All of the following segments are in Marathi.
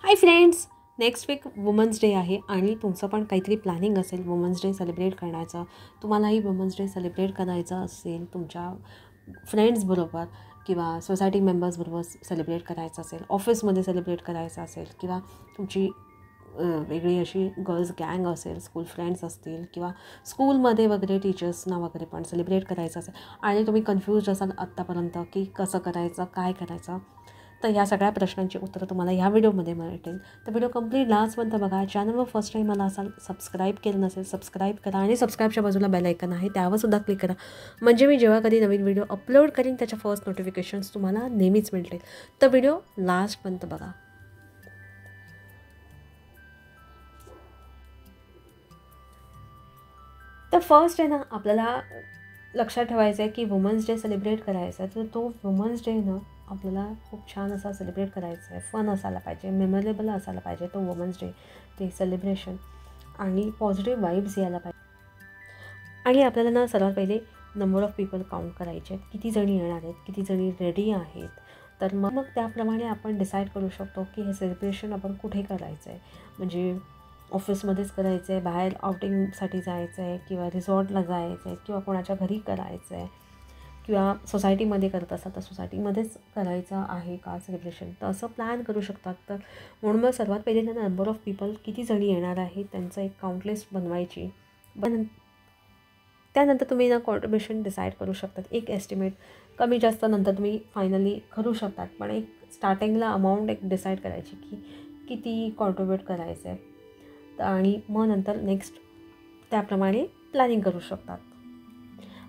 हाय friends, next week women's day आहे आणि तुमचं पण काहीतरी प्लॅनिंग असेल वुमन्स डे सेलिब्रेट करण्याचं. तुम्हालाही वुमन्स डे सेलिब्रेट करायचा असेल तुमच्या फ्रेंड्सबरोबर किंवा सोसायटी मेंबर्सबरोबर सेलिब्रेट करायचं असेल, ऑफिसमध्ये सेलिब्रेट करायचं असेल किंवा तुमची वेगळी अशी गर्ल्स गँग असेल, स्कूल फ्रेंड्स असतील किंवा स्कूलमध्ये वगैरे टीचर्सना वगैरे पण सेलिब्रेट करायचं असेल आणि तुम्ही कन्फ्यूज असाल आत्तापर्यंत की कसं करायचं, काय करायचं, तर या सगळ्या प्रश्नांची उत्तरं तुम्हाला ह्या व्हिडिओमध्ये मिळतील. तर व्हिडिओ कंप्लीट लास्टपर्यंत बघा. चॅनलवर फर्स्ट टाईम मला असाल सबस्क्राईब केलं नसेल सबस्क्राईब करा आणि सबस्क्राईबच्या बाजूला बेल आयकन आहे त्यावरसुद्धा क्लिक करा, म्हणजे मी जेव्हा कधी नवीन व्हिडिओ अपलोड करीन त्याच्या फर्स्ट नोटिफिकेशन्स तुम्हाला नेहमीच मिळतील. तर व्हिडिओ लास्टपर्यंत बघा. तर फर्स्ट आहे ना, आपल्याला लक्षात ठेवायचं आहे की वुमन्स डे सेलिब्रेट करायचा आहे, तर तो वुमन्स डे ना आपल्याला खूप छान असा सेलिब्रेट करायचा आहे. फन असायला पाहिजे, मेमोरेबल असायला पाहिजे तो वुमन्स डे, ते सेलिब्रेशन, आणि पॉझिटिव्ह वाईब्स यायला पाहिजे. आणि आपल्याला ना सर्वात पहिले नंबर ऑफ पीपल काउंट करायचे आहेत, किती जणी येणार आहेत, किती जणी रेडी आहेत. तर मग त्याप्रमाणे आपण डिसाईड करू शकतो की हे सेलिब्रेशन आपण कुठे करायचं आहे. म्हणजे ऑफिसमध्येच करायचं आहे, बाहेर आउटिंगसाठी जायचं आहे किंवा रिसॉर्टला जायचं आहे किंवा कोणाच्या घरी करायचं आहे किंवा सोसायटीमध्ये करत असाल तर सोसायटीमध्येच करायचं आहे का सेलिब्रेशन, तर असं प्लॅन करू शकतात. तर म्हणून मग सर्वात पहिले ना नंबर ऑफ पीपल किती जणी येणार आहे त्यांचं एक काउंट लिस्ट बनवायची. त्यानंतर तुम्ही ना कॉन्ट्रिब्युशन डिसाईड करू शकतात. एक एस्टिमेट कमी जास्त नंतर तुम्ही फायनली करू शकतात, पण एक स्टार्टिंगला अमाऊंट एक डिसाईड करायची की किती कॉन्ट्रिब्यूट करायचं आहे, आणि मग नंतर नेक्स्ट त्याप्रमाणे प्लॅनिंग करू शकतात.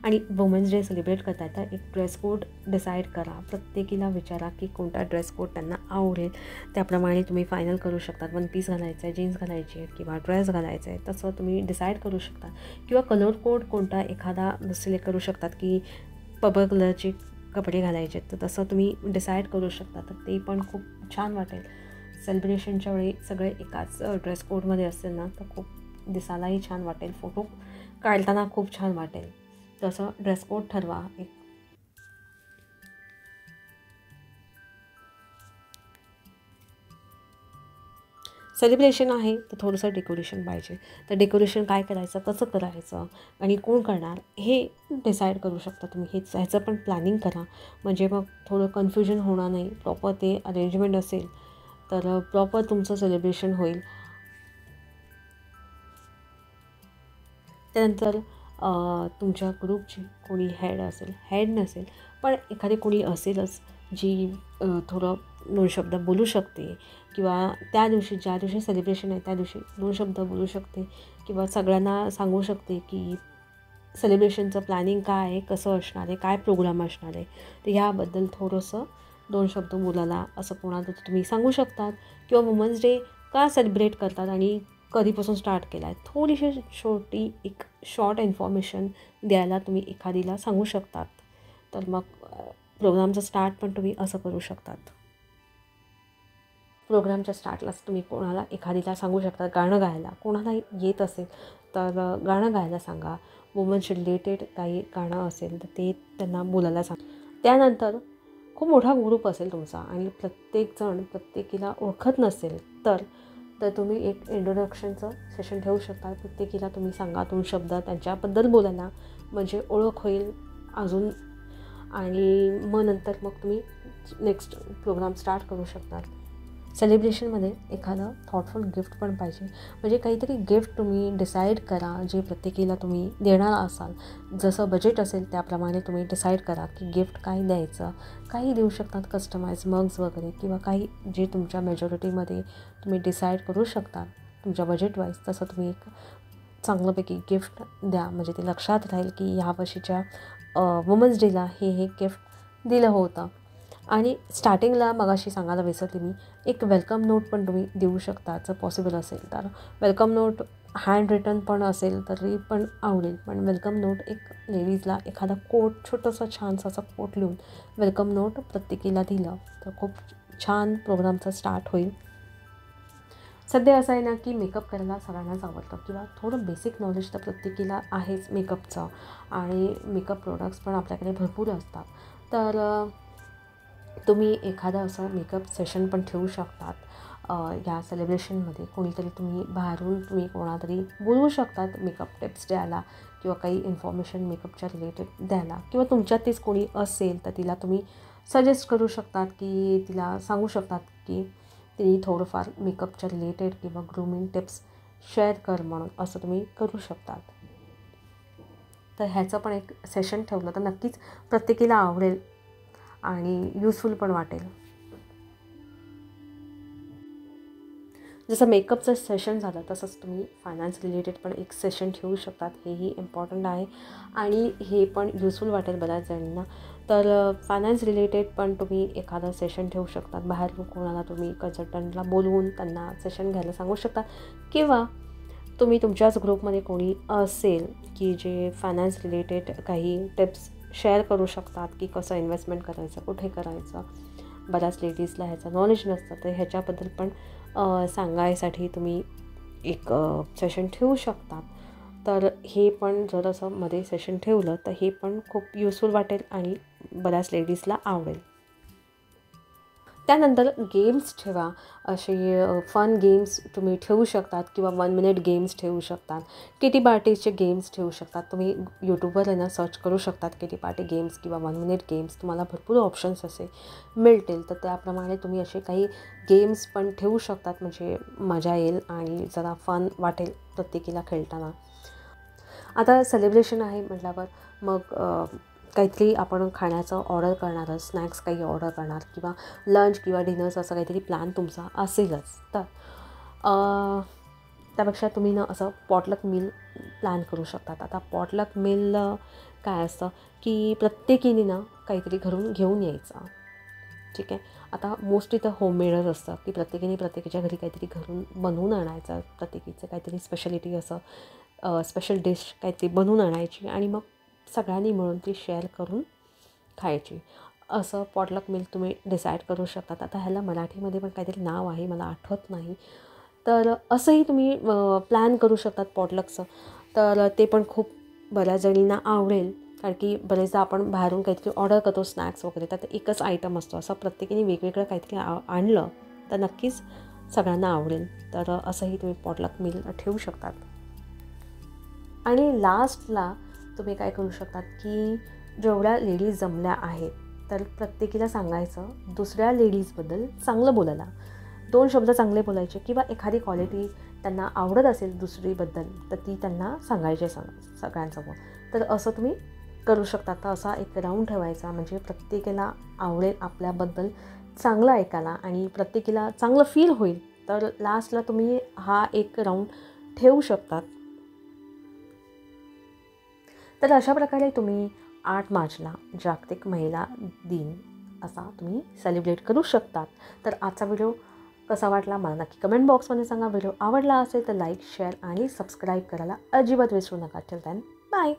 आणि वुमन्स डे सेलिब्रेट करता तर एक ड्रेस कोड डिसाईड करा. प्रत्येकीला विचारा की कोणता ड्रेस कोड त्यांना आवडेल, त्याप्रमाणे तुम्ही फायनल करू शकतात. वन पीस घालायचं आहे, जीन्स घालायची आहे किंवा ड्रेस घालायचं आहे, तसं तुम्ही डिसाईड करू शकता. किंवा कलर कोड कोणता एखादा सिलेक्ट करू शकतात की पर्पल कलरचे कपडे घालायचे आहेत, तर तसं तुम्ही डिसाईड करू शकता. तर ते पण खूप छान वाटेल. सेलिब्रेशनच्या वेळी सगळे एकाच ड्रेस कोडमध्ये असेल ना तर खूप दिसायलाही छान वाटेल, फोटो काढताना खूप छान वाटेल. तसं ड्रेस कोड ठरवा. एक सेलिब्रेशन आहे तर थोडंसं डेकोरेशन पाहिजे. तर डेकोरेशन काय करायचं, कसं करायचं आणि कोण करणार हे डिसाईड करू शकता तुम्ही. ह्याचं पण प्लॅनिंग करा, म्हणजे मग थोडं कन्फ्युजन होणार नाही. प्रॉपर ते अरेंजमेंट असेल तर प्रॉपर तुमचं सेलिब्रेशन होईल. त्यानंतर तुमच्या ग्रुपची कोणी हेड असेल, हेड नसेल पण एखादी कोणी असेलच जी थोडं 2 शब्द बोलू शकते किंवा त्या दिवशी ज्या दिवशी सेलिब्रेशन आहे त्या दिवशी 2 शब्द बोलू शकते किंवा सगळ्यांना सांगू शकते की सेलिब्रेशनचं प्लॅनिंग काय आहे, कसं असणार आहे, काय प्रोग्राम असणार आहे, तर ह्याबद्दल थोडंसं 2 शब्द बोलायला असं कोणाला तुम्ही सांगू शकतात. किंवा वुमन्स डे का सेलिब्रेट करतात आणि कधीपासून स्टार्ट केला आहे, थोडीशी छोटी एक शॉर्ट इन्फॉर्मेशन द्यायला तुम्ही एखादीला सांगू शकतात. तर मग प्रोग्रामचं स्टार्ट पण तुम्ही असं करू शकतात. प्रोग्रामच्या स्टार्टलाच तुम्ही कोणाला एखादीला सांगू शकता गाणं गायला. कोणाला येत असेल तर गाणं गायला सांगा. वुमन्स रिलेटेड काही गाणं असेल तर ते त्यांना बोलायला सांगा. त्यानंतर खूप मोठा ग्रुप असेल तुमचा आणि प्रत्येकजण प्रत्येकीला ओळखत नसेल तर तुम्ही एक इंट्रोडक्शनचं सेशन ठेवू शकता. प्रत्येकीला तुम्ही सांगा 2 शब्द त्यांच्याबद्दल बोलायला, म्हणजे ओळख होईल अजून. आणि मग नंतर मग तुम्ही नेक्स्ट प्रोग्राम स्टार्ट करू शकता. सेलिब्रेशनमध्ये एखादं थॉटफुल गिफ्ट पण पाहिजे, म्हणजे काहीतरी गिफ्ट तुम्ही डिसाईड करा जे प्रत्येकीला तुम्ही देणार असाल. जसं बजेट असेल त्याप्रमाणे तुम्ही डिसाईड करा की गिफ्ट काय द्यायचं. काही देऊ शकतात कस्टमाइज मग्स वगैरे किंवा काही जे तुमच्या मेजॉरिटीमध्ये तुम्ही डिसाईड करू शकता तुमच्या बजेट वाईज. तसं तुम्ही एक चांगल्यापैकी गिफ्ट द्या, म्हणजे ते लक्षात राहील की ह्या वर्षीच्या वुमन्स डेला हे गिफ्ट दिलं होतं. आणि स्टार्टिंगला मगाशी सांगायला विसरले मी, एक वेलकम नोट पण तुम्ही देऊ शकता जर पॉसिबल असेल तर. वेलकम नोट हँड रिटन पण असेल तरी पण आवडेल, पण वेलकम नोट एक लेडीजला एखादा कोट, छोटंसं छानसं असं कोट लिहून वेलकम नोट प्रत्येकीला दिलं तर खूप छान प्रोग्रामचा स्टार्ट होईल. सध्या असं आहे ना की मेकअप करायला सगळ्यांनाच आवडतं किंवा थोडं बेसिक नॉलेज तर प्रत्येकीला आहेच मेकअपचं, आणि मेकअप प्रोडक्ट्स पण आपल्याकडे भरपूर असतात. तर तुम्ही एखादा असं मेकअप सेशन पण ठेवू शकतात. या सेलिब्रेशनमध्ये कोणीतरी तुम्ही बाहेरून तुम्ही कोणातरी बोलवू शकतात मेकअप टिप्स द्यायला किंवा काही इन्फॉर्मेशन मेकअपच्या रिलेटेड द्यायला, किंवा तुमच्यातच कोणी असेल तर तिला तुम्ही सजेस्ट करू शकतात की तिला सांगू शकतात की तिने थोडंफार मेकअपच्या रिलेटेड किंवा ग्रूमिंग टिप्स शेअर कर म्हणून असं तुम्ही करू शकतात. तर ह्याचं पण एक सेशन ठेवलं तर नक्कीच प्रत्येकीला आवडेल आणि युजफुल पण वाटेल. जसं मेकअपचं सेशन झालं तसंच तुम्ही फायनान्स रिलेटेड पण एक सेशन ठेवू शकतात. हेही इम्पॉर्टंट आहे आणि हे पण युजफुल वाटेल बऱ्याच जणांना. तर फायनान्स रिलेटेड पण तुम्ही एखादं सेशन ठेवू शकतात. बाहेर कोणाला तुम्ही कन्सल्टंटला बोलवून त्यांना सेशन घ्यायला सांगू शकता, किंवा तुम्ही तुमच्याच ग्रुपमध्ये कोणी असेल की जे फायनान्स रिलेटेड काही टिप्स शेअर करू शकतात की कसं इन्व्हेस्टमेंट करायचं, कुठे करायचं. बऱ्याच लेडीजला ह्याचं नॉलेज नसतं, तर ह्याच्याबद्दल पण सांगायसाठी तुम्ही एक सेशन ठेवू शकतात. तर हे पण जर असं मध्ये सेशन ठेवलं तर हे पण खूप युजफुल वाटेल आणि बऱ्याच लेडीजला आवडेल. त्यानंतर गेम्स ठेवा. असे फन गेम्स तुम्ही ठेवू शकतात किंवा 1 मिनिट गेम्स ठेवू शकतात. किटी पार्टीचे गेम्स ठेवू शकतात. तुम्ही यूट्यूबवर आहे ना सर्च करू शकतात किटी पार्टी गेम्स किंवा 1 मिनिट गेम्स. तुम्हाला भरपूर ऑप्शन्स असे मिळतील. तर त्याप्रमाणे तुम्ही असे काही गेम्स पण ठेवू शकतात, म्हणजे मजा येईल आणि जरा फन वाटेल प्रत्येकीला खेळताना. आता सेलिब्रेशन आहे म्हटल्यावर मग काहीतरी आपण खाण्याचं ऑर्डर करणारच, स्नॅक्स काही ऑर्डर करणार किंवा लंच किंवा डिनर्स असं काहीतरी प्लॅन तुमचा असेलच. तर त्यापेक्षा तुम्ही ना असं पॉटलक मील प्लॅन करू शकतात. आता पॉटलक मील काय असतं की प्रत्येकीने ना काहीतरी घरून घेऊन यायचं. ठीक आहे. आता मोस्टली तर होममेडच असतं की प्रत्येकीने प्रत्येकाच्या घरी काहीतरी घरून बनवून आणायचं. प्रत्येकीचं काहीतरी स्पेशालिटी असं स्पेशल डिश काहीतरी बनवून आणायची आणि मग सगळ्यांनी मिळून ती शेअर करून खायची. असं पॉटलक मील तुम्ही डिसाईड करू शकतात. आता ह्याला मराठीमध्ये पण काहीतरी नाव आहे, मला आठवत नाही. तर असंही तुम्ही प्लॅन करू शकतात पॉटलकचं. तर ते पण खूप बऱ्याच जणींना आवडेल, कारण की बरेचदा आपण बाहेरून काहीतरी ऑर्डर करतो स्नॅक्स वगैरे, तर एकच आयटम असतो. असं प्रत्येकीने वेगवेगळं काहीतरी आणलं तर नक्कीच सगळ्यांना आवडेल. तर असंही तुम्ही पॉटलक मील ठेवू शकतात. आणि लास्टला तुम्ही काय करू शकतात की जेवढ्या लेडीज जमल्या आहेत तर प्रत्येकीला सांगायचं दुसऱ्या लेडीजबद्दल चांगलं बोलायला. 2 शब्द चांगले बोलायचे किंवा एखादी क्वालिटी त्यांना आवडत असेल दुसरीबद्दल तर ती त्यांना सांगायचे सगळ्यांसमोर. तर असं तुम्ही करू शकता. तर असा एक राऊंड ठेवायचा, म्हणजे प्रत्येकाला आवडेल आपल्याबद्दल चांगलं ऐकायला आणि प्रत्येकीला चांगलं फील होईल. तर लास्टला तुम्ही हा एक राऊंड ठेवू शकतात. तर अशा प्रकारे तुम्ही 8 मार्चला जागतिक महिला दिन असा तुम्ही सेलिब्रेट करू शकतात. तर आजचा व्हिडिओ कसा वाटला मला नक्की कमेंट बॉक्समध्ये सांगा. व्हिडिओ आवडला असेल तर लाईक, शेअर आणि सबस्क्राईब करायला अजिबात विसरू नका. Till then bye.